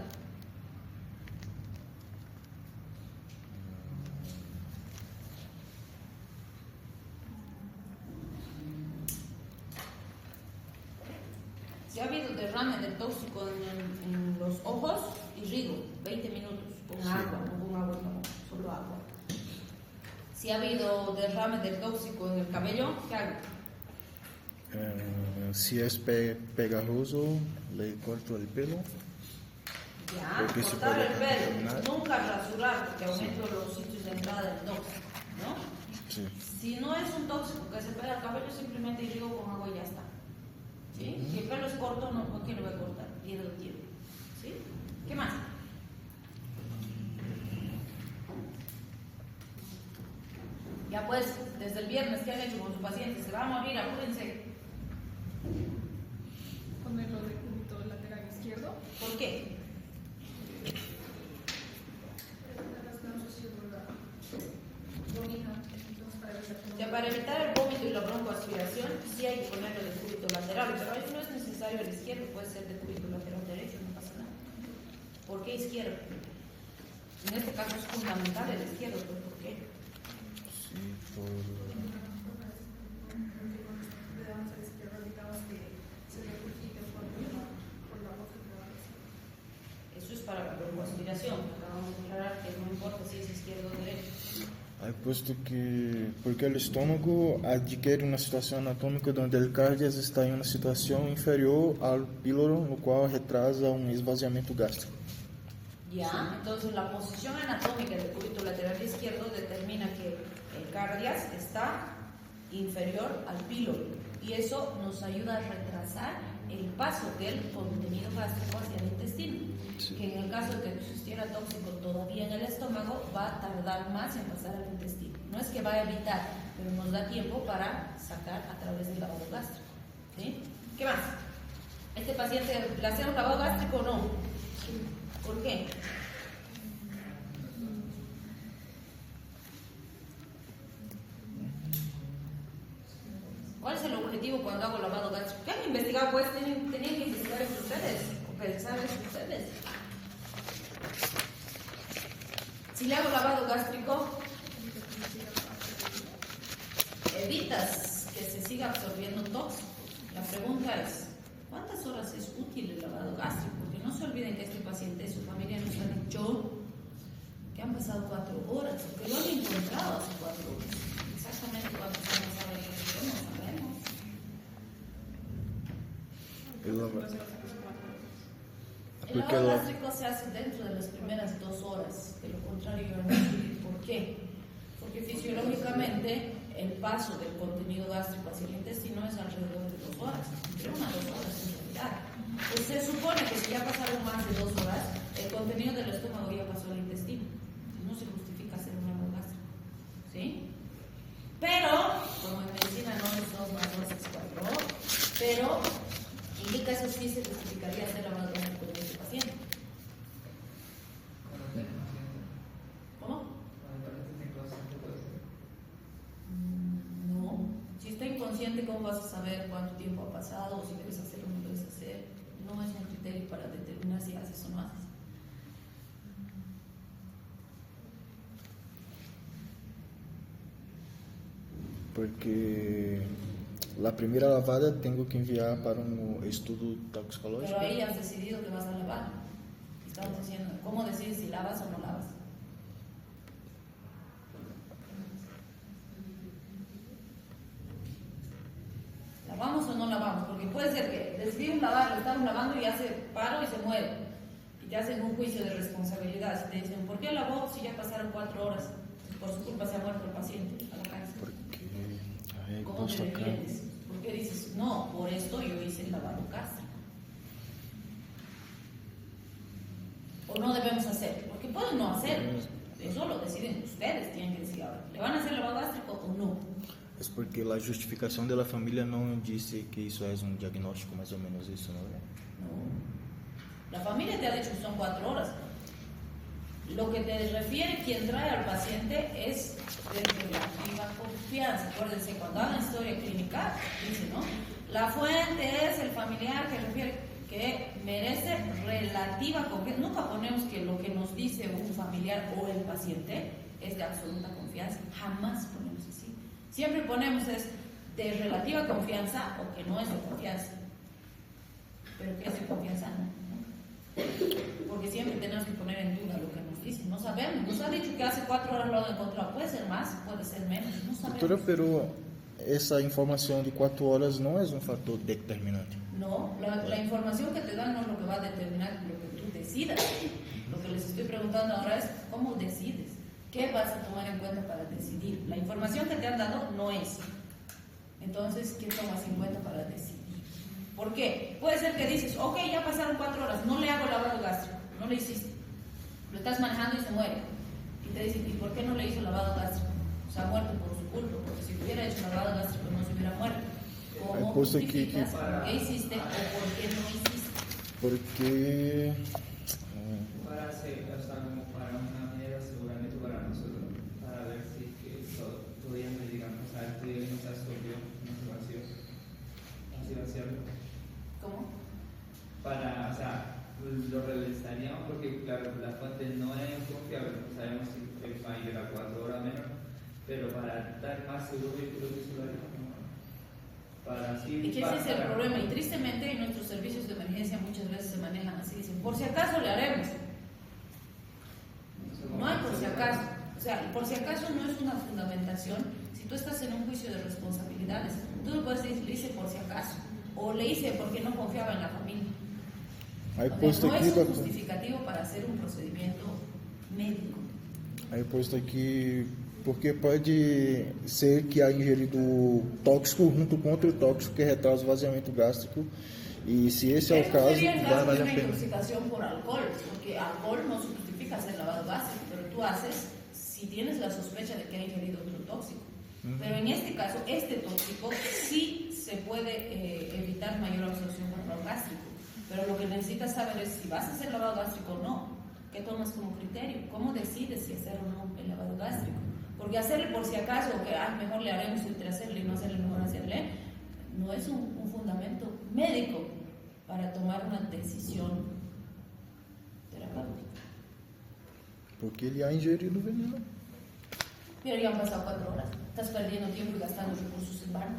Si ha habido derrame del tóxico en los ojos, irrigo, 20 minutos, con agua, no con agua, no, solo agua. Si ha habido derrame del tóxico en el cabello, ¿qué hago? Si es pegajoso, le corto el pelo. Ya, Porque se cortar puede el pelo, contaminar. nunca rasurar porque aumento los sitios de entrada del tóxico, ¿no? Sí. Si no es un tóxico que se pega al cabello, simplemente irrigo con agua y ya está. ¿Sí? Si el pelo es corto, no, ¿con quién lo voy a cortar? Piedra o tiro. ¿Sí? ¿Qué más? Ya pues, desde el viernes, ¿qué han hecho con sus pacientes? Se va a morir, apúrense. Ponerlo de cúbito lateral izquierdo. ¿Por qué? Ya para evitar el vómito y la broncoaspiración, sí hay que ponerlo de cúbito lateral, pero ahí no es necesario el izquierdo, puede ser de cúbito lateral derecho, no pasa nada. ¿Por qué izquierdo? En este caso es fundamental el izquierdo, ¿pero por qué? Sí, por... Eso es para la broncoaspiración. Acabamos de aclarar que no importa si es izquierdo o derecho. Hay puesto que porque el estómago adquiere una situación anatómica donde el cardias está en una situación inferior al píloro, lo cual retrasa un esvaziamiento gástrico. Ya, entonces la posición anatómica del cúbito lateral izquierdo determina que el cardias está inferior al píloro y eso nos ayuda a retrasar el paso del contenido gástrico hacia el intestino, Sí. que en el caso de que existiera tóxico todavía en el estómago va a tardar más en pasar al intestino. No es que va a evitar, pero nos da tiempo para sacar a través del lavado gástrico. ¿Sí? ¿Qué más? ¿Este paciente le hacemos lavado gástrico o no? ¿Por qué? ¿Cuál es el objetivo cuando hago lavado gástrico? ¿Qué han investigado? Pues tenían que investigar eso ustedes, o pensar eso ustedes. Si le hago lavado gástrico, evitas que se siga absorbiendo tóxico. La pregunta es, ¿cuántas horas es útil el lavado gástrico? Porque no se olviden que este paciente, su familia nos ha dicho que han pasado 4 horas, que lo han encontrado hace 4 horas. Exactamente cuántos años sabe el médico, no sabemos. El lavado gástrico se hace dentro de las primeras 2 horas, de lo contrario yo no sé por qué. Porque fisiológicamente el paso del contenido gástrico hacia el intestino es alrededor de 2 horas, entre 1 a 2 horas en realidad. Pues se supone que si ya pasaron más de 2 horas, el contenido del estómago ya pasó al intestino. No se justifica hacer un lavado gástrico, ¿sí? Pero, como en medicina no es 2 más 2 es 4, pero indica eso sí se justificaría hacer lavado gástrico en este paciente. ¿Cómo? No. Si está inconsciente, ¿cómo vas a saber cuánto tiempo ha pasado o si debes hacer o no debes hacer? No es un criterio para determinar si haces o no haces. Porque la primera lavada tengo que enviar para un estudio toxicológico. Pero ahí has decidido que vas a lavar. Estamos diciendo, ¿cómo decides si lavas o no lavas? ¿Lavamos o no lavamos? Porque puede ser que decidimos lavar, lo estamos lavando y ya se paro y se muere. Y te hacen un juicio de responsabilidad. Si te dicen, ¿por qué lavó si ya pasaron 4 horas? Por su culpa se ha muerto el paciente a la cárcel. ¿Cómo te defiendes? ¿Por qué dices, no, por esto yo hice el lavado gástrico? ¿O no debemos hacer? Porque pueden no hacer. Eso lo deciden ustedes, tienen que decir ahora. ¿Le van a hacer lavado gástrico o no? Es porque la justificación de la familia no dice que eso es un diagnóstico, más o menos eso, ¿no? No. La familia te ha dicho que son 4 horas. Lo que te refiere quien trae al paciente es de relativa confianza. Acuérdense, cuando hablan historia clínica, dice, ¿no? La fuente es el familiar que refiere que merece relativa confianza. Nunca ponemos que lo que nos dice un familiar o el paciente es de absoluta confianza. Jamás ponemos así. Siempre ponemos es de relativa confianza o que no es de confianza. Pero que es de confianza, no. Porque siempre tenemos que poner en duda lo que nos dicen. No sabemos. Nos ha dicho que hace 4 horas lo han encontrado. Puede ser más, puede ser menos. No sabemos. Doctora, pero esa información de 4 horas no es un factor determinante. No, la información que te dan no es lo que va a determinar lo que tú decidas. Lo que les estoy preguntando ahora es cómo decides. ¿Qué vas a tomar en cuenta para decidir? La información que te han dado no es. Entonces, ¿qué tomas en cuenta para decidir? ¿Por qué? Puede ser que dices, ok, ya pasaron 4 horas, no le hago lavado gástrico, no lo hiciste. Lo estás manejando y se muere. Y te dicen, ¿y por qué no le hizo lavado gástrico? Se ha muerto por su culpa, porque si hubiera hecho lavado gástrico no se hubiera muerto. ¿Cómo justificas por qué hiciste o por qué no hiciste? Porque... Para hacer, o sea, como para una manera seguramente para nosotros, para ver si que podíamos, digamos, o sea, estudio no se absorbió, no se vació. Así vaciarlo. ¿Cómo? Para, o sea, lo revisaríamos porque, claro, la fuente no es confiable, no sabemos si el fallo era 4 horas menos, pero para estar más seguro, yo creo que eso lo haríamos. Para así. Y que ese es el problema, y tristemente en nuestros servicios de emergencia muchas veces se manejan así, dicen, por si acaso le haremos. No hay por si acaso. O sea, el por si acaso no es una fundamentación. Si tú estás en un juicio de responsabilidades, tú no puedes decir, le hice por si acaso, o le hice porque no confiaba en la familia. O sea, no es un justificativo para hacer un procedimiento médico. Aí posto aqui, porque pode ser que há ingerido tóxico junto com outro tóxico que retrasa o vazamento gástrico. E se esse é o caso, vale a una pena. intoxicación por alcohol, porque alcohol no se justifica hacer lavado gástrico, pero tú haces si tienes la sospecha de que ha ingerido otro tóxico. Pero en este caso, este tóxico sí se puede evitar mayor absorción por lavado gástrico. Pero lo que necesitas saber es si vas a hacer lavado gástrico o no. ¿Qué tomas como criterio? ¿Cómo decides si hacer o no el lavado gástrico? Porque hacerle por si acaso, que mejor le haremos entre hacerle y no hacerle, mejor hacerle, no es un fundamento médico para tomar una decisión terapéutica. Porque ele ha ingerido veneno. Pero ya han pasado 4 horas. Estás perdiendo tiempo y gastando recursos en vano.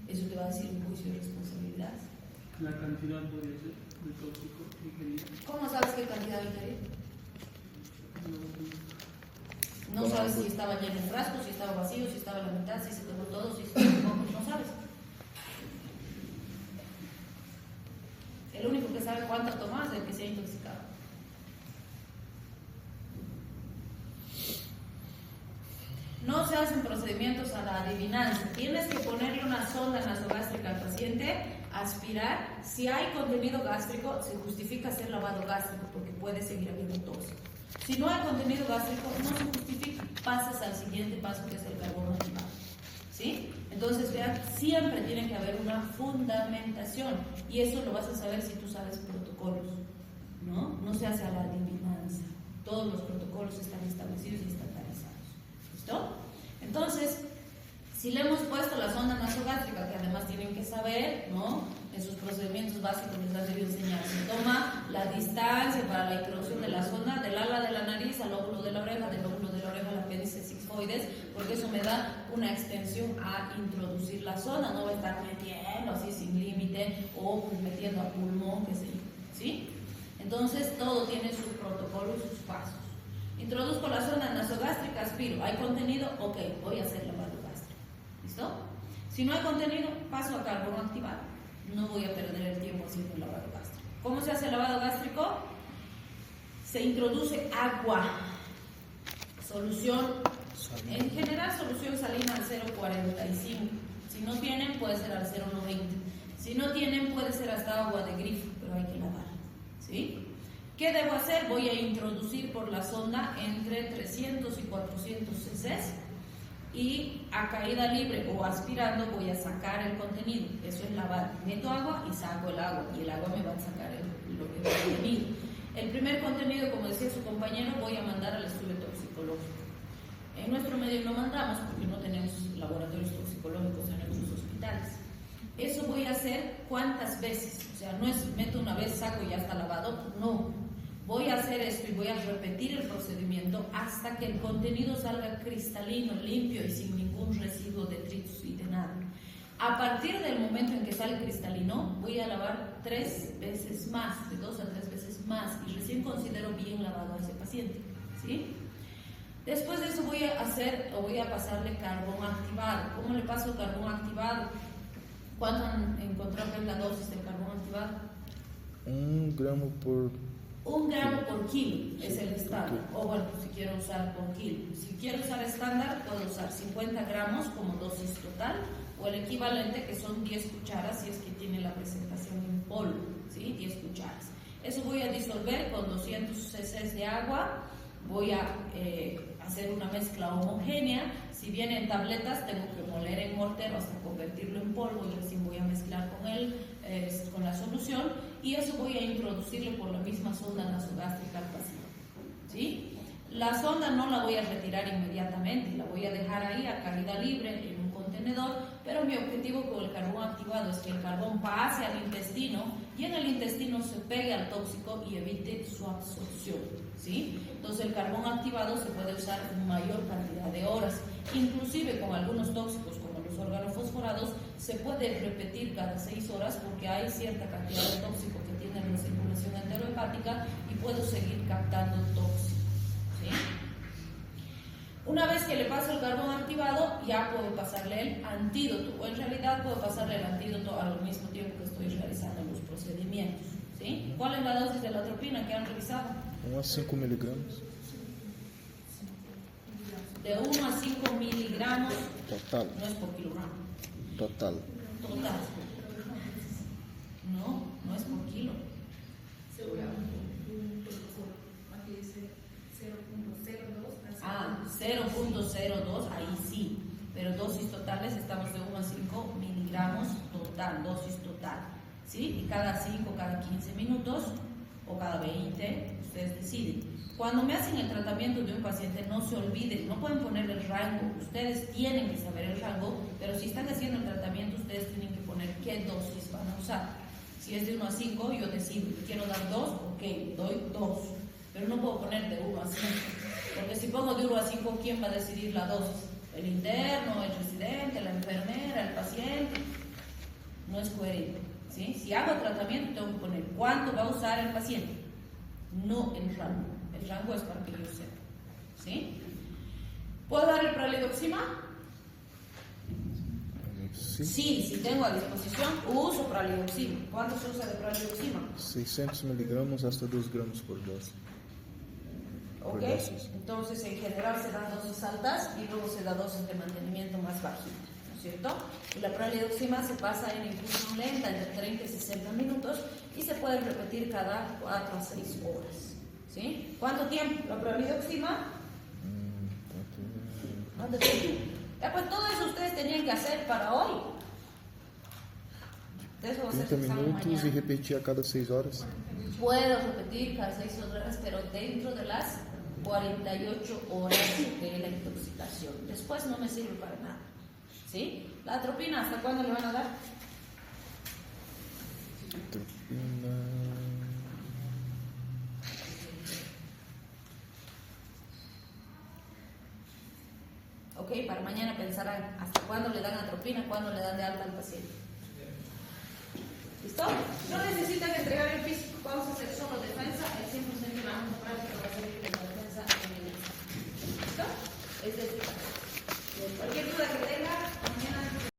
Eso te va a decir un juicio de responsabilidad. La cantidad podría ser de tóxico ingerido. ¿Cómo sabes qué cantidad ingerir? No, sabes si estaba lleno el frasco, si estaba vacío, si estaba a la mitad, si se tomó todo, si se tomó poco, no sabes. El único que sabe cuánto tomó es el que se ha intoxicado. No se hacen procedimientos a la adivinanza. Tienes que ponerle una sonda nasogástrica al paciente, aspirar. Si hay contenido gástrico, se justifica hacer lavado gástrico porque puede seguir habiendo tos. Si no hay contenido gástrico, no se justifica. Pasas al siguiente paso, que es el carbono activado. ¿Sí? Entonces, vean, siempre tiene que haber una fundamentación. Y eso lo vas a saber si tú sabes protocolos. No se hace a la adivinanza. Todos los protocolos están establecidos y estandarizados. ¿Listo? Entonces, si le hemos puesto la sonda nasogástrica, que además tienen que saber, en sus procedimientos básicos les han debido enseñar, se toma la distancia para la introducción de la sonda del ala de la nariz al lóbulo de la oreja, del lóbulo de la oreja al apéndice sigmoides, porque eso me da una extensión a introducir la sonda, no va a estar metiendo así sin límite o pues metiendo a pulmón, qué sé yo, ¿sí? Entonces todo tiene su protocolo y sus pasos. Introduzco la sonda nasogástrica, aspiro. ¿Hay contenido? Ok, voy a hacer lavado gástrico. ¿Listo? Si no hay contenido, paso a carbono activado. No voy a perder el tiempo haciendo el lavado gástrico. ¿Cómo se hace el lavado gástrico? Se introduce agua, solución, en general solución salina al 0,45. Si no tienen, puede ser al 0,90. Si no tienen, puede ser hasta agua de grifo, pero hay que lavar. ¿Sí? ¿Qué debo hacer? Voy a introducir por la sonda entre 300 y 400 cc y a caída libre o aspirando voy a sacar el contenido. Eso es lavar. Meto agua y saco el agua y el agua me va a sacar el contenido. El primer contenido, como decía su compañero, voy a mandar al estudio toxicológico. En nuestro medio no mandamos porque no tenemos laboratorios toxicológicos en nuestros hospitales. Eso voy a hacer cuántas veces, o sea, no es meto una vez, saco y ya está lavado, no. Voy a hacer esto y voy a repetir el procedimiento hasta que el contenido salga cristalino, limpio y sin ningún residuo de detritus y de nada. A partir del momento en que sale cristalino, voy a lavar 3 veces más, de 2 a 3 veces más, y recién considero bien lavado a ese paciente, ¿sí? Después de eso voy a pasarle carbón activado. ¿Cómo le paso el carbón activado? ¿Cuánto han encontrado que es la dosis del carbón activado? 1 gramo por... 1 gramo por kilo es el estándar. O bueno, si quiero usar por kilo. Si quiero usar estándar, puedo usar 50 gramos como dosis total, o el equivalente, que son 10 cucharas, si es que tiene la presentación en polvo, ¿sí? 10 cucharas. Eso voy a disolver con 200 cc de agua. Voy a hacer una mezcla homogénea. Si viene en tabletas, tengo que moler en mortero hasta convertirlo en polvo y recién voy a mezclar con la solución, y eso voy a introducirle por la misma sonda nasogástrica al paciente, ¿sí? La sonda no la voy a retirar inmediatamente, la voy a dejar ahí a caída libre en un contenedor, pero mi objetivo con el carbón activado es que el carbón pase al intestino y en el intestino se pegue al tóxico y evite su absorción, ¿sí? Entonces el carbón activado se puede usar en mayor cantidad de horas, inclusive con algunos tóxicos como los organofosforados se puede repetir cada 6 horas porque hay cierta cantidad de tóxico que tienen la circulación enterohepática y puedo seguir captando tóxico, ¿sí? Una vez que le paso el carbón activado, ya puedo pasarle el antídoto, o en realidad puedo pasarle el antídoto al mismo tiempo que estoy realizando los procedimientos, ¿sí? ¿Cuál es la dosis de la atropina que han revisado? 1 a 5 miligramos. De 1 a 5 miligramos Total. no es por kilogramo. Total. Total. No es por kilo. Aquí dice 0.02. Ah, 0.02, ahí sí. Pero dosis totales estamos de 1 a 5 miligramos total, dosis total. ¿Sí? Y cada 5, cada 15 minutos o cada 20, ustedes deciden. Cuando me hacen el tratamiento de un paciente, no se olviden, no pueden poner el rango, ustedes tienen que saber el rango, pero si están haciendo el tratamiento, ustedes tienen que poner qué dosis van a usar. Si es de 1 a 5, yo decido, quiero dar 2, ok, doy 2, pero no puedo poner de 1 a 5, porque si pongo de 1 a 5, ¿quién va a decidir la dosis? El interno, el residente, la enfermera, el paciente. No es coherente, ¿sí? Si hago tratamiento, tengo que poner cuánto va a usar el paciente, no el rango. El rango es para que yo sepa, ¿sí? ¿Puedo dar el pralidoxima? Sí. Sí, si tengo a disposición, uso pralidoxima. ¿Cuánto se usa de pralidoxima? 600 miligramos hasta 2 gramos por dosis. ¿Ok? Entonces, en general se dan dosis altas y luego se da dosis de mantenimiento más bajitas, ¿no es cierto? Y la pralidoxima se pasa en infusión lenta entre 30 y 60 minutos y se puede repetir cada 4 a 6 horas. ¿Sí? ¿Cuánto tiempo? La pralidoxima. ¿Cuánto tiempo? Ya, pues todo eso ustedes tenían que hacer para hoy. Eso va a ser 30 su examen minutos mañana. y repetir a cada 6 horas. Puedo repetir cada 6 horas, pero dentro de las 48 horas de la intoxicación. Después no me sirve para nada. ¿Sí? La atropina, ¿hasta cuándo le van a dar? Atropina. Ok, para mañana pensarán hasta cuándo le dan atropina, cuándo le dan de alta al paciente. ¿Listo? No necesitan entregar el físico.